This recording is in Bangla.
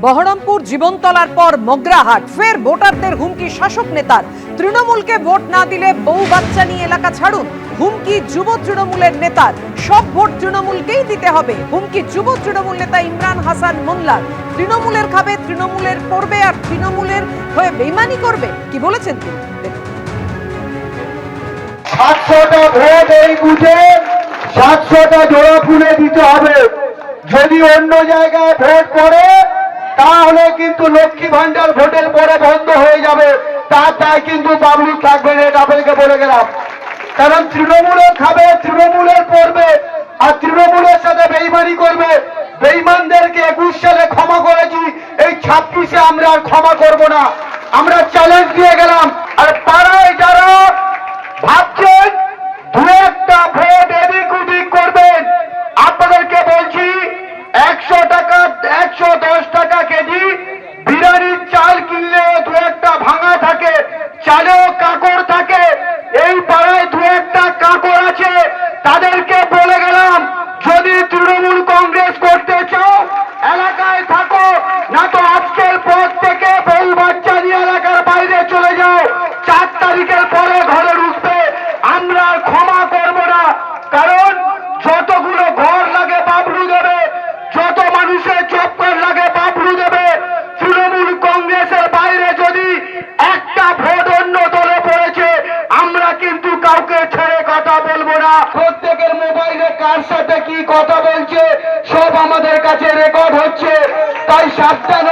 বহরমপুর জীবনতলার পর মগরাহাট, ফের ভোটারদের হুমকি শাসক নেতার। তৃণমূলকে ভোট না দিলে বউ বাচ্চা নিয়ে এলাকা ছাড়ুন, হুমকি যুব তৃণমূলের নেতার। সব ভোট তৃণমূলকেই দিতে হবে, হুমকি যুব তৃণমূল নেতা ইমরান হাসান মোল্লার। তৃণমূলের খাবে, তৃণমূলের করবে, আর তৃণমূলের হয়ে বেইমানি করবে, কি বলেছেন তিনি? 700টা ভোট এই বুঝে 700টা জোড়া ফুলে দিতে হবে। যদি অন্য জায়গায় ভোট পড়ে তাহলে কিন্তু লক্ষ্মী ভান্ডার ভোটের পরে বন্ধ হয়ে যাবে। তাই কিন্তু বাবলু থাকবে না, এটা আপনাকে বলে গেলাম। কারণ তৃণমূলের খাবে, তৃণমূলের পড়বে, আর তৃণমূলের সাথে বেইমানি করবে। বেইমানদেরকে 21 সালে ক্ষমা করেছি, এই 26-এ আমরা আর ক্ষমা করব না। আমরা চ্যালেঞ্জ দিয়ে গেলাম। আর পাড়ায় যারা ভাবছেন দু একটা ভোট এদিক ওদিক করবেন, আপনাদেরকে বলছি 100 টাকা 110 টাকা কেজি বিরিয়ানির চাল কিনলে দু একটা ভাঙা থাকে, চালেও কাকড় থাকে। এই পাড়ায় দু একটা কাকড় আছে, তাদেরকে বলে গেলাম যদি তৃণমূল কংগ্রেস করতে চাও এলাকায় থাকো, না তো আজকের পর থেকে বউ বাচ্চা নিয়ে এলাকার বাইরে চলে যাও। 4 তারিখের পরে ঘরে ঢুকবে, আমরা আর ক্ষমা করব না। কারণ যতগুলো ঘর লাগে বাবলু দেবে, যত মানুষের চক্কর লাগে বাবলু দেবে। তৃণমূল কংগ্রেসের বাইরে যদি একটা ভোট অন্য দলে পড়েছে, আমরা কিন্তু কাউকে ছেড়ে কথা বলবো না। প্রত্যেকের মোবাইলে কার সাথে কি কথা বলছে সব আমাদের কাছে রেকর্ড হচ্ছে, তাই সাবধান